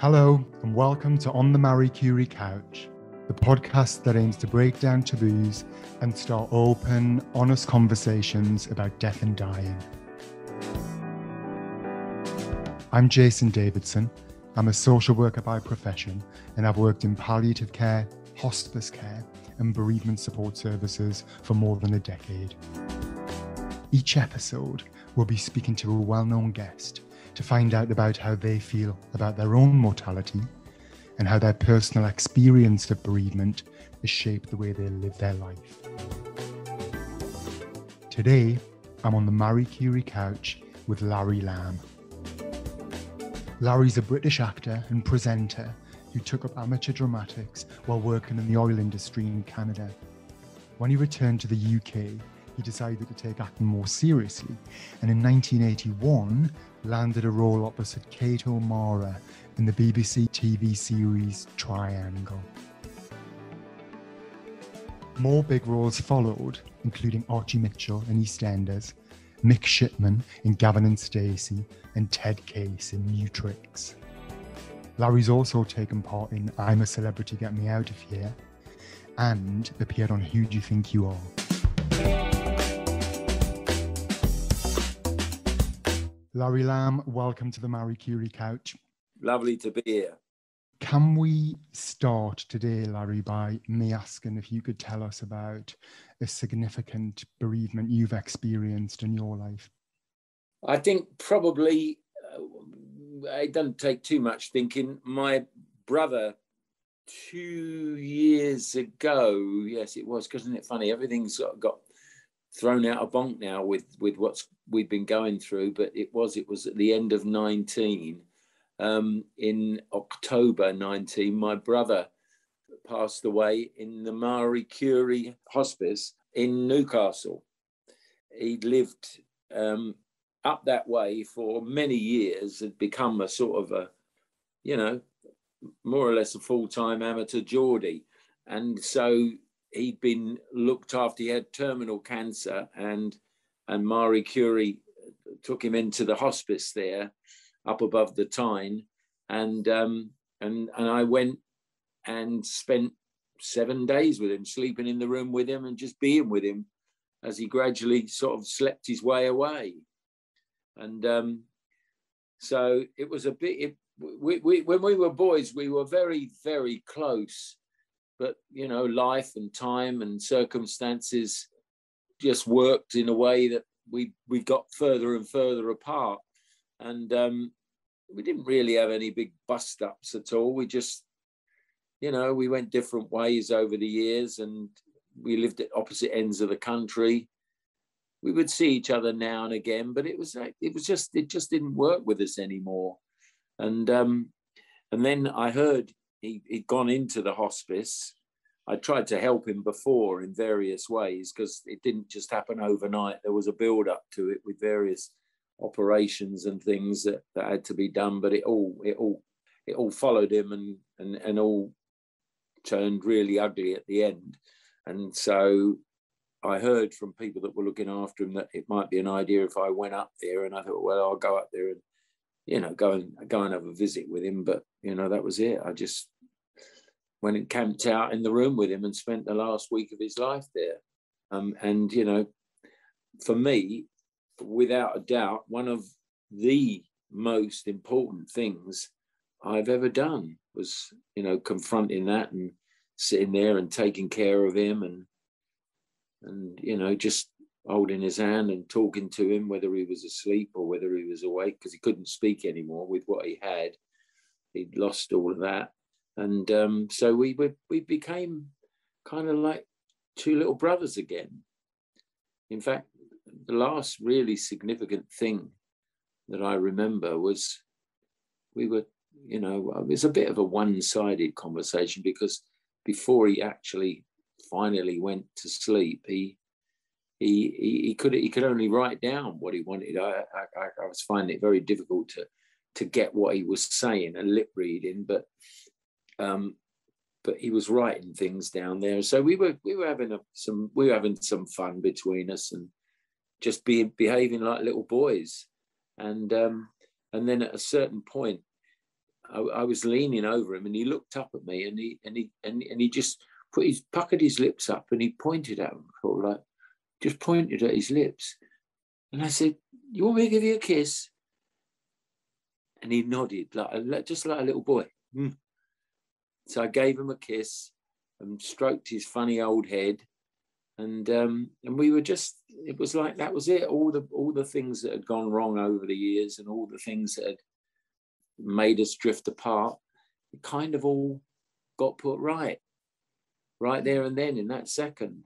Hello, and welcome to On the Marie Curie Couch, the podcast that aims to break down taboos and start open, honest conversations about death and dying. I'm Jason Davidson. I'm a social worker by profession, and I've worked in palliative care, hospice care, and bereavement support services for more than a decade. Each episode, we'll be speaking to a well-known guest to find out about how they feel about their own mortality and how their personal experience of bereavement has shaped the way they live their life. Today, I'm on the Marie Curie Couch with Larry Lamb. Larry's a British actor and presenter who took up amateur dramatics while working in the oil industry in Canada. When he returned to the UK, he decided to take acting more seriously, and in 1981 landed a role opposite Kate O'Mara in the BBC TV series Triangle. More big roles followed, including Archie Mitchell in EastEnders, Mick in Gavin Stacey, and Ted Case in New Tricks. Larry's also taken part in I'm a Celebrity, Get Me Out of Here, and appeared on Who Do You Think You Are? Larry Lamb, welcome to the Marie Curie Couch. Lovely to be here. Can we start today, Larry, by me asking if you could tell us about a significant bereavement you've experienced in your life? I think probably it doesn't take too much thinking. My brother, 2 years ago, yes, it was, isn't it funny? Everything's got thrown out of bonk now with what we've been going through, but it was at the end of 19. In October 19, my brother passed away in the Marie Curie Hospice in Newcastle. He'd lived up that way for many years, had become a sort of more or less a full-time amateur Geordie. And so he'd been looked after. He had terminal cancer, and Marie Curie took him into the hospice there, up above the Tyne, and I went and spent 7 days with him, sleeping in the room with him and just being with him as he gradually sort of slept his way away. And so it was a bit. When we were boys, we were very, very close. But, life and time and circumstances just worked in a way that we got further and further apart. And we didn't really have any big bust-ups at all. We just, we went different ways over the years, and we lived at opposite ends of the country. We would see each other now and again, but it just didn't work with us anymore. And then I heard he'd gone into the hospice. I tried to help him before in various ways because it didn't just happen overnight. There was a build up to it with various operations and things that had to be done, but it all followed him and all turned really ugly at the end. And so I heard from people that were looking after him that it might be an idea if I went up there, and I thought, well, I'll go up there and go and have a visit with him. But, that was it. I just went and camped out in the room with him and spent the last week of his life there. And, for me, without a doubt, one of the most important things I've ever done was, confronting that and sitting there and taking care of him and just holding his hand and talking to him, whether he was asleep or whether he was awake, because he couldn't speak anymore with what he had. He'd lost all of that. And so we became kind of like two little brothers again. In fact, the last really significant thing that I remember was we were, it was a bit of a one-sided conversation, because before he actually finally went to sleep, he could only write down what he wanted. I was finding it very difficult to get what he was saying and lip reading, but he was writing things down there. So we were having some fun between us and just behaving like little boys. And then at a certain point, I was leaning over him, and he looked up at me, and he just puckered his lips up, and he pointed at him, sort of like, just pointed at his lips. And I said, "You want me to give you a kiss?" And he nodded, just like a little boy. So I gave him a kiss and stroked his funny old head, and we were just. It was like that was it. All the things that had gone wrong over the years, and all the things that had made us drift apart, it kind of all got put right there and then, in that second.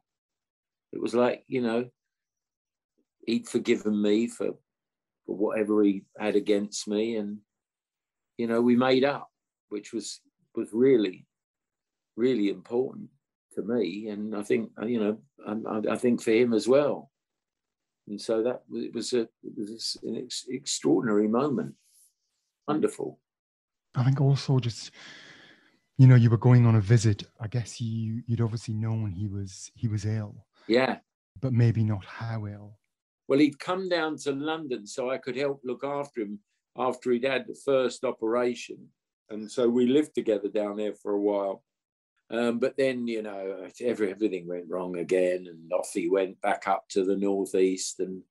It was like, he'd forgiven me for whatever he had against me, and we made up, which was really, really important to me, and I think I think for him as well. And so it was an extraordinary moment. Wonderful. I think also just, you were going on a visit. I guess you'd obviously known he was ill. Yeah. But maybe not how ill. Well, he'd come down to London so I could help look after him after he'd had the first operation. And so we lived together down there for a while. But then, everything went wrong again, and off he went back up to the northeast, and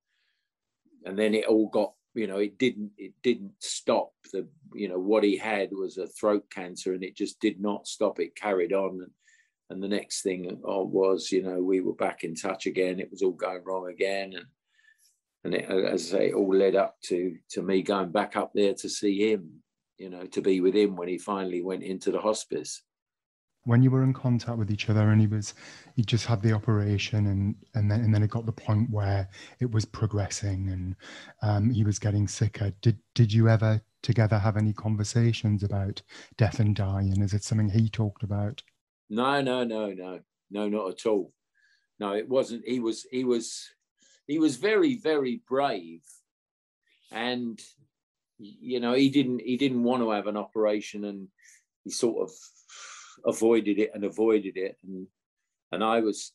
then it all got, it didn't stop. What he had was a throat cancer, and it just did not stop. It carried on, and the next thing was, we were back in touch again. It was all going wrong again, and it, as I say, it all led up to me going back up there to see him, to be with him when he finally went into the hospice. When you were in contact with each other, and he just had the operation, and then it got the point where it was progressing, and he was getting sicker. Did you ever together have any conversations about death and dying? Is it something he talked about? No, not at all. No, it wasn't. He was very, very brave, and he didn't want to have an operation, and he sort of avoided it, and I was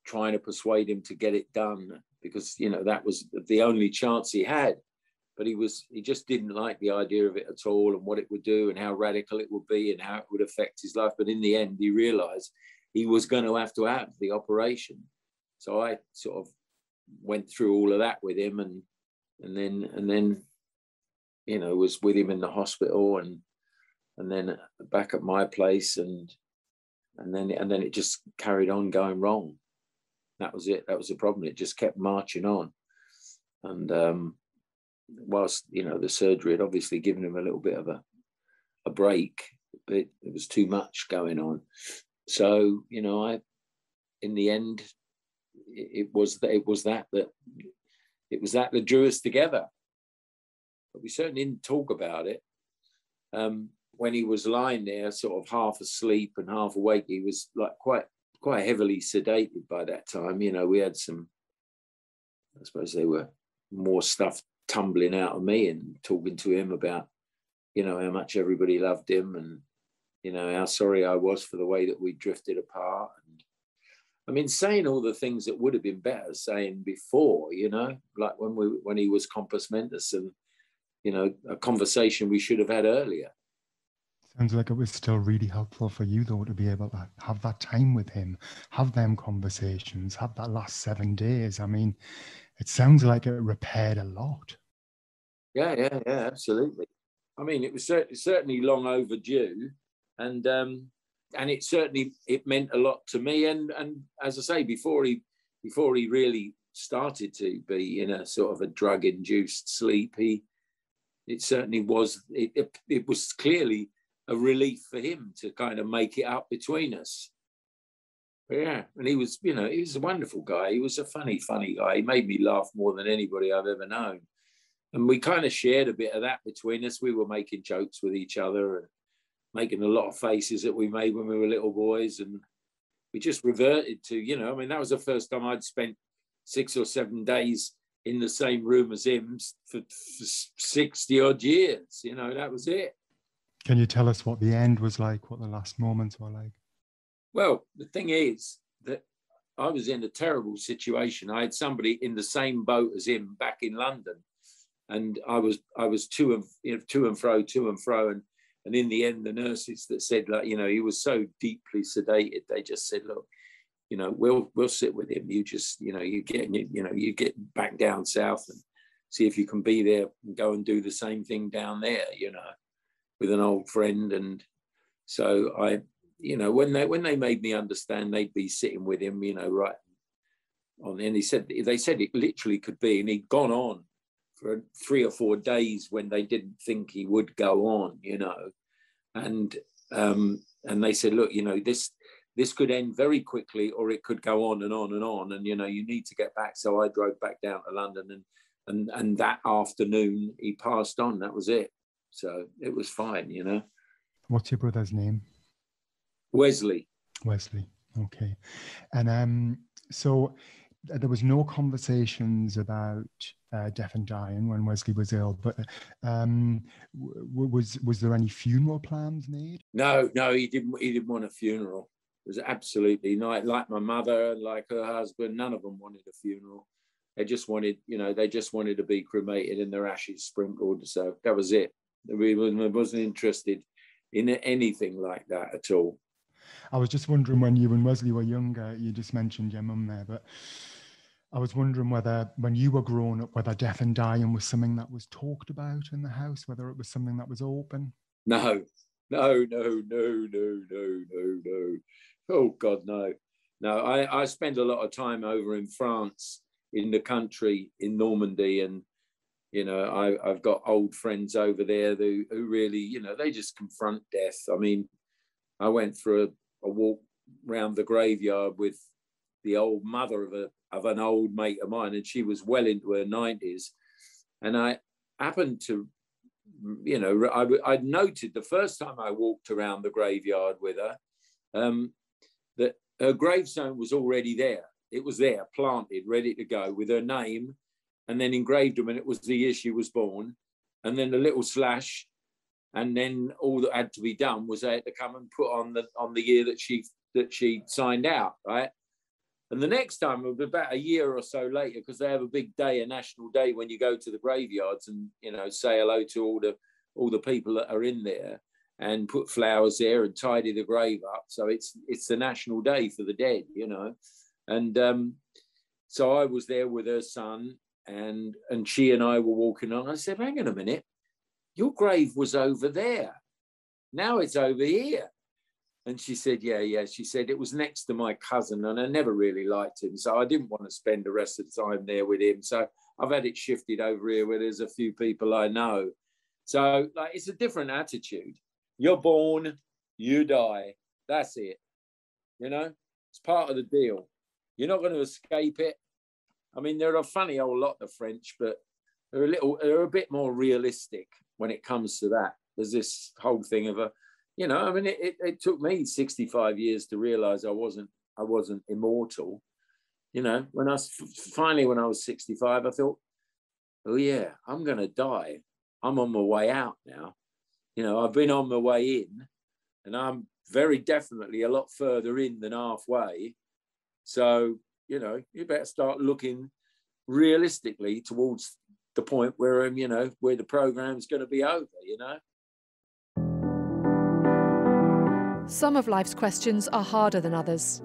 trying to persuade him to get it done, because that was the only chance he had. But he just didn't like the idea of it at all, and what it would do, and how radical it would be, and how it would affect his life. But in the end, he realized he was going to have the operation. So I sort of went through all of that with him, and then was with him in the hospital, and then back at my place, and then it just carried on going wrong. That was it. That was the problem. It just kept marching on, and whilst the surgery had obviously given him a little bit of a break, but it was too much going on. So in the end, it was that drew us together. But we certainly didn't talk about it. When he was lying there, sort of half asleep and half awake, he was like quite heavily sedated by that time. We had some, I suppose they were more stuff tumbling out of me, and talking to him about, how much everybody loved him, and, how sorry I was for the way that we drifted apart. And I mean, saying all the things that would have been better saying before, like when he was compos mentis, and, a conversation we should have had earlier. Sounds like it was still really helpful for you, though, to be able to have that time with him, have them conversations, have that last 7 days. I mean, it sounds like it repaired a lot. Yeah, absolutely. I mean, it was certainly long overdue, and it meant a lot to me. And as I say, before he really started to be in a sort of a drug-induced sleep, it certainly was. It was clearly a relief for him to kind of make it up between us. But yeah, and he was a wonderful guy. He was a funny guy. He made me laugh more than anybody I've ever known. And we kind of shared a bit of that between us. We were making jokes with each other, and making a lot of faces that we made when we were little boys. And we just reverted to, that was the first time I'd spent 6 or 7 days in the same room as him for 60 odd years. That was it. Can you tell us what the end was like, what the last moments were like? Well, the thing is that I was in a terrible situation. I had somebody in the same boat as him back in London, and I was to and fro, and And in the end, the nurses that said, like, you know, he was so deeply sedated, they just said, look, you know, we'll sit with him. You just, you know, you get back down south and see if you can be there and go and do the same thing down there, you know, with an old friend. And so I, you know, when they made me understand they'd be sitting with him, you know, right on, and they said it literally could be, and he'd gone on for 3 or 4 days when they didn't think he would go on, you know, and they said, look, you know, this could end very quickly, or it could go on and on and on, and you know, you need to get back. So I drove back down to London, and that afternoon he passed on. That was it. So it was fine, you know. What's your brother's name? Wesley. Wesley. Okay. And so there was no conversations about death and dying when Wesley was ill, but was there any funeral plans made? No, he didn't want a funeral. It was absolutely not like my mother, like her husband. None of them wanted a funeral. They just wanted, you know, to be cremated and their ashes sprinkled. So that was it. We wasn't interested in anything like that at all. I was just wondering, when you and Wesley were younger, you just mentioned your mum there, but I was wondering whether, when you were growing up, whether death and dying was something that was talked about in the house, whether it was something that was open. No. Oh God, no. No, I spent a lot of time over in France, in the country, in Normandy, and you know, I've got old friends over there who really, you know, they just confront death. I mean, I went for a walk round the graveyard with the old mother of an old mate of mine, and she was well into her 90s. And I happened to, you know, I'd noted the first time I walked around the graveyard with her, that her gravestone was already there. It was there, planted, ready to go, with her name, and then engraved them, and it was the year she was born, and then a little slash, and then all that had to be done was they had to come and put on the year that she signed out, right? And the next time, it was about a year or so later, because they have a big day, a national day, when you go to the graveyards and, you know, say hello to all the people that are in there, and put flowers there and tidy the grave up. So it's the national day for the dead, you know. And so I was there with her son, and she and I were walking on. I said, hang on a minute, your grave was over there. Now it's over here. And she said, yeah. She said, it was next to my cousin, and I never really liked him, so I didn't want to spend the rest of the time there with him. So I've had it shifted over here where there's a few people I know. So like, it's a different attitude. You're born, you die. That's it. You know, it's part of the deal. You're not going to escape it. I mean, they're a funny old lot, the French, but they're a bit more realistic when it comes to that. There's this whole thing of you know, I mean, it took me 65 years to realize I wasn't immortal. You know, when I was 65, I thought, oh yeah, I'm going to die. I'm on my way out now. You know, I've been on my way in, and I'm very definitely a lot further in than halfway. So, you know, you better start looking realistically towards the point where, you know, where the program's going to be over, you know. Some of life's questions are harder than others.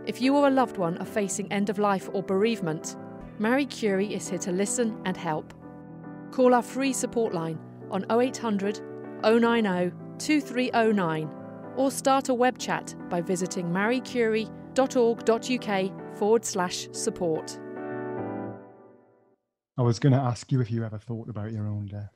If you or a loved one are facing end of life or bereavement, Marie Curie is here to listen and help. Call our free support line on 0800 090 2309 or start a web chat by visiting mariecurie.org.uk/support. I was going to ask you if you ever thought about your own death.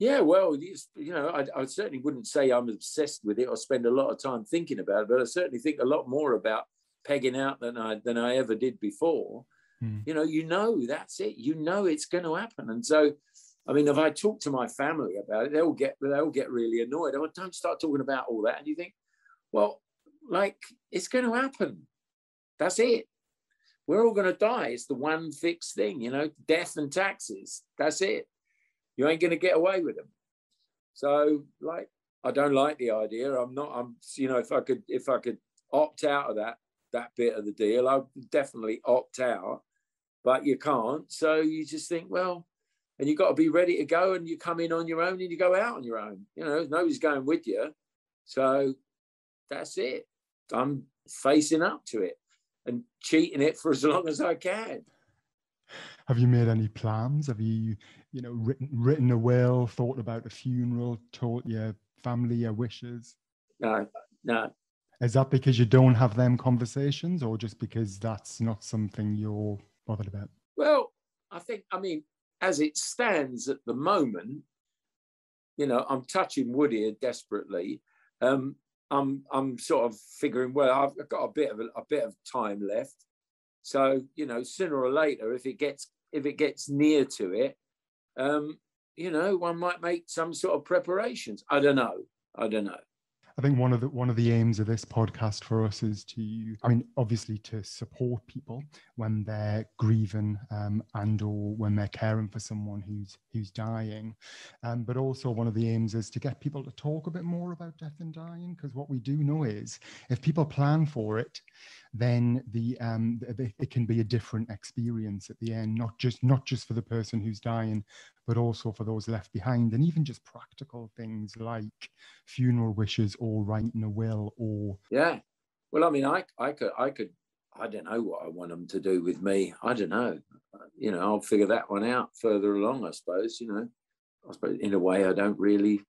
Yeah, well, you know, I certainly wouldn't say I'm obsessed with it or spend a lot of time thinking about it, but I certainly think a lot more about pegging out than I ever did before. You know, that's it. You know, it's going to happen. And so, I mean, if I talk to my family about it, they'll get really annoyed. Oh, don't start talking about all that. And you think, well, like, it's going to happen. That's it. We're all going to die. It's the one fixed thing, you know, death and taxes. That's it. You ain't going to get away with them. So, like, I don't like the idea. You know, if I could opt out of that bit of the deal, I would definitely opt out, but you can't. So you just think, well, and you've got to be ready to go, and you come in on your own and you go out on your own. You know, nobody's going with you. So that's it. I'm facing up to it and cheating it for as long as I can. Have you made any plans? Have you, you know, written a will, thought about a funeral, told your family your wishes? No. Is that because you don't have them conversations, or just because that's not something you're bothered about? Well, I mean, as it stands at the moment, you know, I'm touching wood here desperately. I'm sort of figuring, well, I've got a bit of time left. So, you know, sooner or later, if it gets near to it, you know, one might make some sort of preparations. I don't know. I think one of the aims of this podcast for us is to, I mean, obviously to support people when they're grieving and or when they're caring for someone who's dying, but also one of the aims is to get people to talk a bit more about death and dying, because what we do know is if people plan for it, then it can be a different experience at the end, not just for the person who's dying, but also for those left behind, and even just practical things like funeral wishes or writing a will. Or yeah, well, I mean, I could, I don't know what I want them to do with me. I don't know, you know, I'll figure that one out further along, I suppose. You know, I suppose in a way I don't really.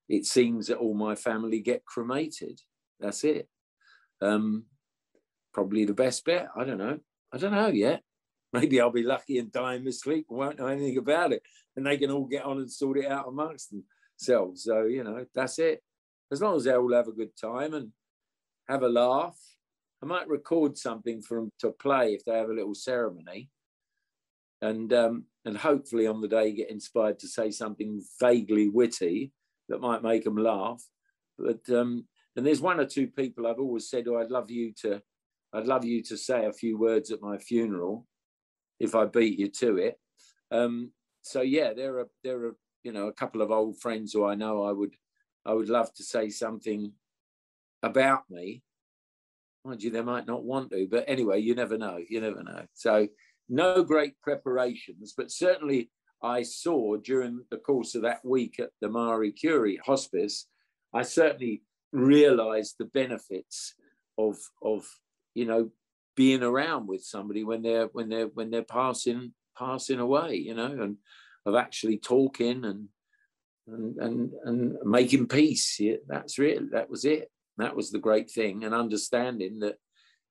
It seems that all my family get cremated. That's it. Probably the best bet. I don't know yet. Maybe I'll be lucky and die in my sleep and won't know anything about it, and they can all get on and sort it out amongst themselves. So, you know, that's it. As long as they all have a good time and have a laugh. I might record something for them to play if they have a little ceremony, and hopefully on the day get inspired to say something vaguely witty that might make them laugh. But and there's one or two people I've always said, oh, I'd love you to say a few words at my funeral if I beat you to it. So yeah, there are you know, a couple of old friends who I know I would love to say something about me. Mind you, they might not want to, but anyway, you never know. So no great preparations, but certainly I saw during the course of that week at the Marie Curie Hospice, I certainly realized the benefits of you know, being around with somebody when they're passing away, you know, and of actually talking and making peace. Yeah, that's real. That was it. That was the great thing, and understanding that,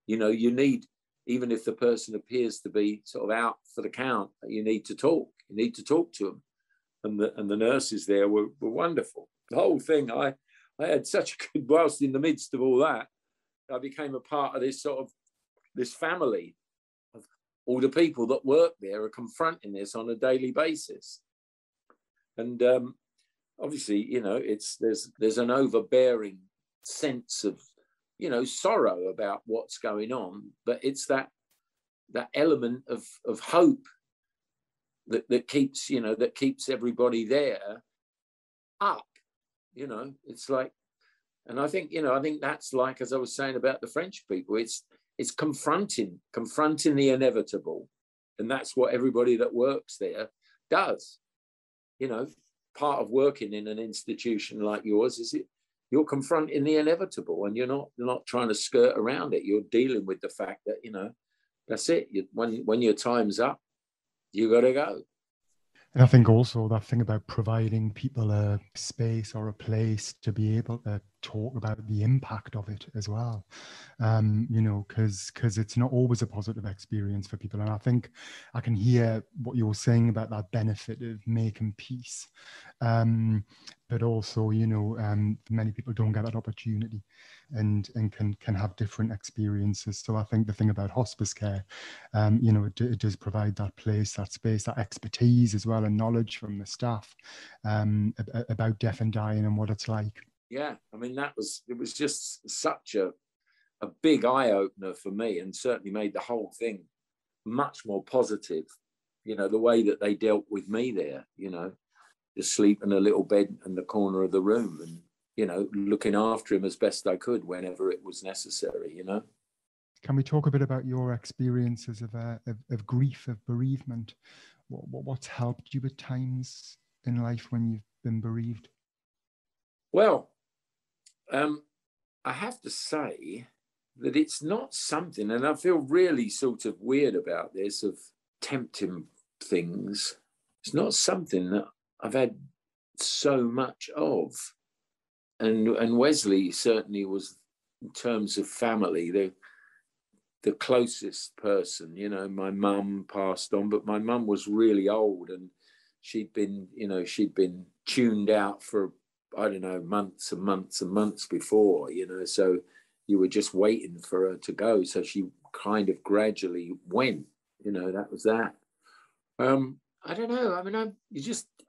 you know, you need, even if the person appears to be sort of out for the count, you need to talk. You need to talk to them, and the nurses there were wonderful. The whole thing, I had such a good, whilst in the midst of all that, I became a part of this family of all the people that work there are confronting this on a daily basis. And obviously, you know, there's an overbearing sense of, you know, sorrow about what's going on, but it's that element of hope that keeps, you know, that keeps everybody there up. You know, it's like, and I think that's like, as I was saying about the French people, it's confronting the inevitable. And that's what everybody that works there does. You know, part of working in an institution like yours is you're confronting the inevitable, and you're not trying to skirt around it. You're dealing with the fact that, you know, that's it. When your time's up, you got to go. And I think also that thing about providing people a space or a place to be able to talk about the impact of it as well, you know, because it's not always a positive experience for people. And I think I can hear what you're saying about that benefit of making peace. But also, you know, many people don't get that opportunity and can have different experiences. So I think the thing about hospice care, you know, it does provide that place, that space, that expertise as well, and knowledge from the staff about death and dying and what it's like. Yeah, I mean, it was just such a big eye-opener for me, and certainly made the whole thing much more positive. You know, the way that they dealt with me there, you know, just sleep in a little bed in the corner of the room, and, you know, looking after him as best I could whenever it was necessary, you know. Can we talk a bit about your experiences of grief, of bereavement? what's helped you at times in life when you've been bereaved? Well, I have to say that it's not something, and I feel really sort of weird about this, of tempting things. It's not something that I've had so much of. And Wesley certainly was, in terms of family, the closest person. You know, my mum passed on, but my mum was really old, and she'd been tuned out for, I don't know, months and months and months before, you know, so you were just waiting for her to go. So she kind of gradually went, you know, that was that. I don't know. I mean,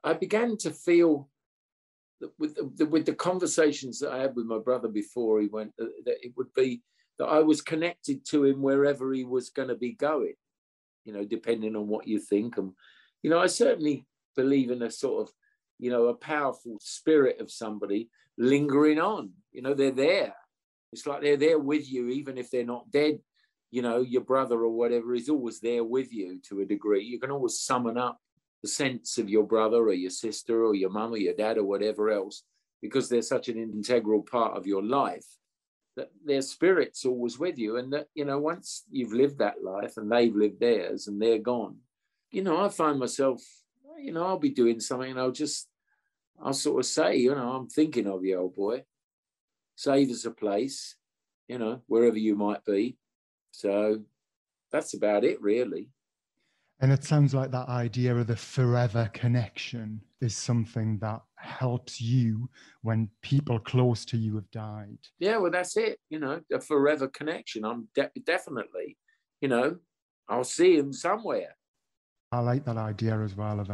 I began to feel that with the conversations that I had with my brother before he went, that it would be that I was connected to him wherever he was going to be going, you know, depending on what you think. And, you know, I certainly believe in a sort of, you know, a powerful spirit of somebody lingering on. You know, they're there. It's like they're there with you, even if they're not dead. You know, your brother or whatever is always there with you to a degree. You can always summon up the sense of your brother or your sister or your mum or your dad or whatever else, because they're such an integral part of your life, that their spirit's always with you. And that, you know, once you've lived that life and they've lived theirs and they're gone, you know, I find myself, you know, I'll be doing something and I'll sort of say, you know, I'm thinking of you, old boy. Save us a place, you know, wherever you might be. So that's about it, really. And it sounds like that idea of the forever connection is something that helps you when people close to you have died. Yeah, well, that's it. You know, a forever connection. I'm definitely, you know, I'll see him somewhere. I like that idea as well of,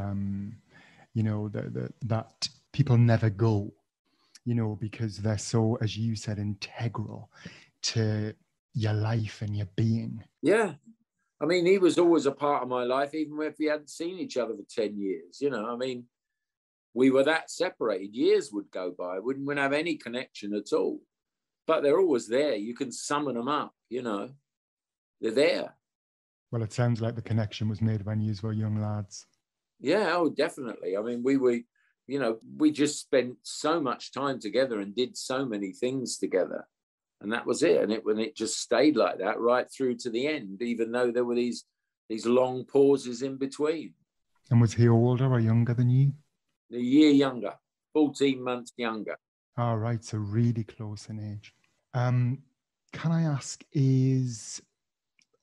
you know, that people never go, you know, because they're so, as you said, integral to your life and your being. Yeah. I mean, he was always a part of my life, even if we hadn't seen each other for 10 years. You know, I mean, we were that separated. Years would go by. We wouldn't have any connection at all. But they're always there. You can summon them up, you know. They're there. Well, it sounds like the connection was made when you were young lads. Yeah, oh, definitely. I mean, we were, you know, we just spent so much time together and did so many things together. And that was it. And it just stayed like that right through to the end, even though there were these long pauses in between. And was he older or younger than you? A year younger, 14 months younger. All right, so really close in age. Can I ask, is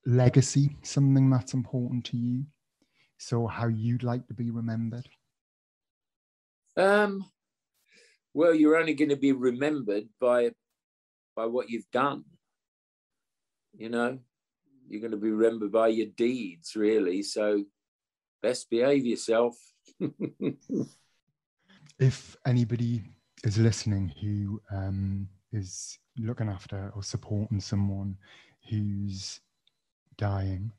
legacy something that's important to you? So how you'd like to be remembered? Well, you're only going to be remembered by what you've done. You know, you're going to be remembered by your deeds, really. So best behave yourself. If anybody is listening who is looking after or supporting someone who's dying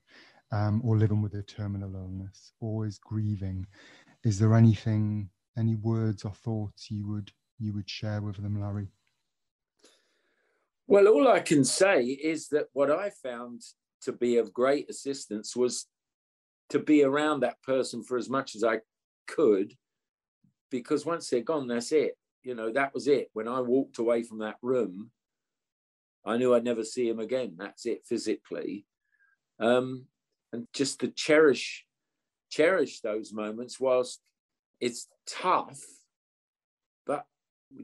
or living with a terminal illness or is grieving, is there anything, any words or thoughts you would share with them, Larry? Well, all I can say is that what I found to be of great assistance was to be around that person for as much as I could, because once they're gone, that's it. You know, that was it. When I walked away from that room, I knew I'd never see him again. That's it physically. And just to cherish those moments whilst it's tough, but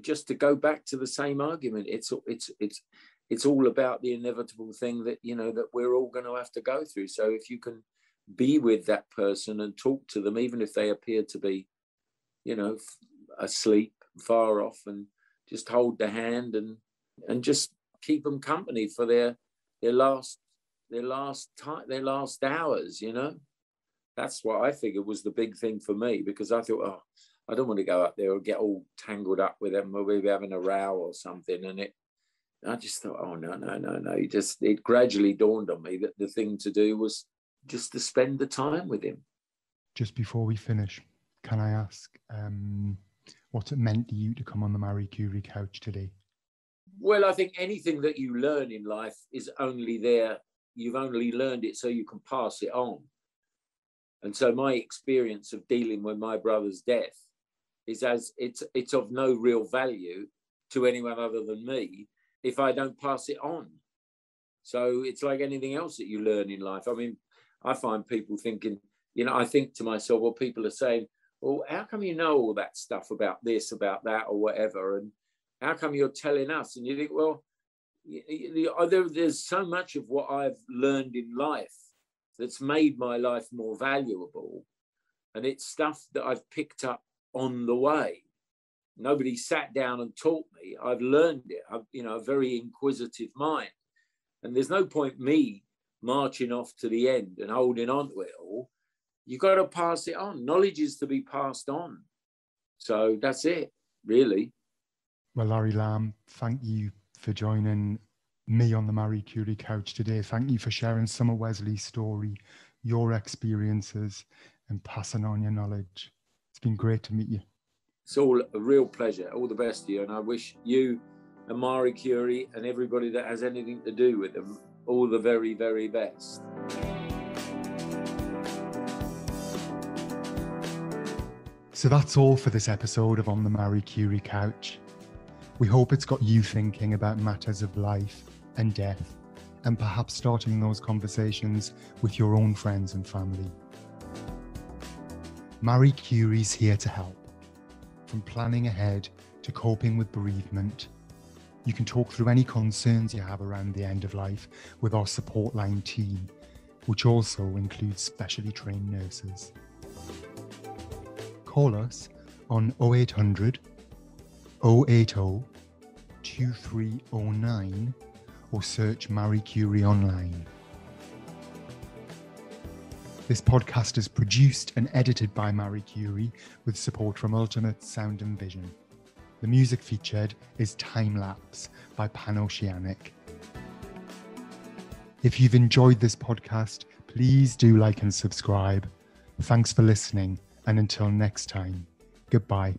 just to go back to the same argument, it's all about the inevitable thing that, you know, that we're all going to have to go through. So if you can be with that person and talk to them, even if they appear to be, you know, asleep, far off, and just hold the hand and just keep them company for their last hours, you know. That's what I figured was the big thing for me, because I thought, oh, I don't want to go up there or get all tangled up with them, or we'll be having a row or something. And I just thought, oh, no. It gradually dawned on me that the thing to do was just to spend the time with him. Just before we finish, can I ask what it meant to you to come on the Marie Curie Couch today? Well, I think anything that you learn in life is only there. You've only learned it so you can pass it on. And so my experience of dealing with my brother's death is as it's of no real value to anyone other than me if I don't pass it on. So it's like anything else that you learn in life. I mean, I find people thinking, I think to myself, well, people are saying, well, how come you know all that stuff about this, about that, or whatever? And how come you're telling us? And you think, well, there's so much of what I've learned in life that's made my life more valuable. And it's stuff that I've picked up on the way. Nobody sat down and taught me. I've learned it. I've, a very inquisitive mind. And there's no point me marching off to the end and holding on to it all. You've got to pass it on. Knowledge is to be passed on. So that's it, really. Well, Larry Lamb, thank you for joining me on the Marie Curie Couch today. Thank you for sharing some of Wesley's story, your experiences, and passing on your knowledge. It's been great to meet you. It's all a real pleasure. All the best to you. And I wish you and Marie Curie and everybody that has anything to do with them all the very, very best. So that's all for this episode of On the Marie Curie Couch. We hope it's got you thinking about matters of life and death, and perhaps starting those conversations with your own friends and family. Marie Curie's here to help. From planning ahead to coping with bereavement, you can talk through any concerns you have around the end of life with our support line team, which also includes specially trained nurses. Call us on 0800 080 2309 or search Marie Curie online. This podcast is produced and edited by Marie Curie with support from Ultimate Sound and Vision. The music featured is Time Lapse by Pan-Oceanic. If you've enjoyed this podcast, please do like and subscribe. Thanks for listening, and until next time, goodbye.